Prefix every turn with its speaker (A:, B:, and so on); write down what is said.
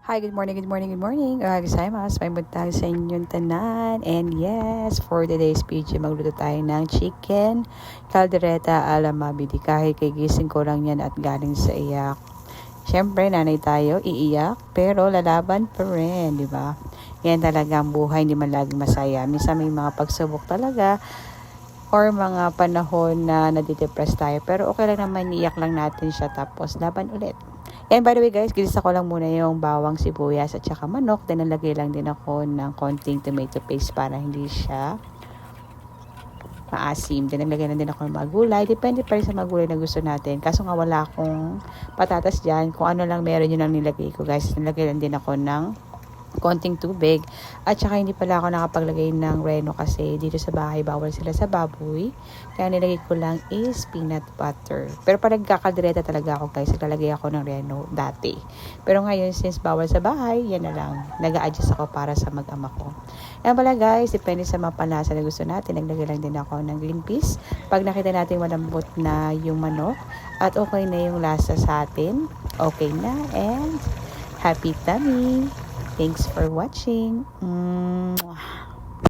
A: Hi, good morning, good morning, good morning. Gozaimasu, may buntag sa inyong tanan. And yes, for today's video, magluto tayo ng chicken caldereta ala mabidi. Kahit kay gising ko lang yan at galing sa iyak. Siyempre, nanay tayo, iiyak, pero lalaban pa rin, di ba? Yan talaga ang buhay, hindi man laging masaya. Minsan may mga pagsubok talaga or mga panahon na nadidepress tayo. Pero okay lang naman, iiyak lang natin siya tapos laban ulit. And by the way guys, ginisa ko lang muna yung bawang, sibuyas at saka manok. Then nalagay lang din ako ng konting tomato paste para hindi siya maasim. Then nalagay lang din ako ng mga gulay. Depende pa rin sa mga gulay na gusto natin. Kaso nga wala akong patatas dyan. Kung ano lang meron yun ang nilagay ko guys. Nalagay lang din ako ng konting tubig. At saka hindi pala ako nakapaglagay ng reno kasi dito sa bahay bawal sila sa baboy. Kaya nilagay ko lang is peanut butter. Pero pag nagkakaldereta talaga ako guys, naglalagay ako ng reno dati. Pero ngayon since bawal sa bahay, yan na lang. Nag-a-adjust ako para sa mag-ama ko. Yan pala guys, depende sa mga panlasa na gusto natin. Naglagay lang din ako ng green peas. Pag nakita natin malambot na yung manok at okay na yung lasa sa atin, okay na and happy tummy! Thanks for watching.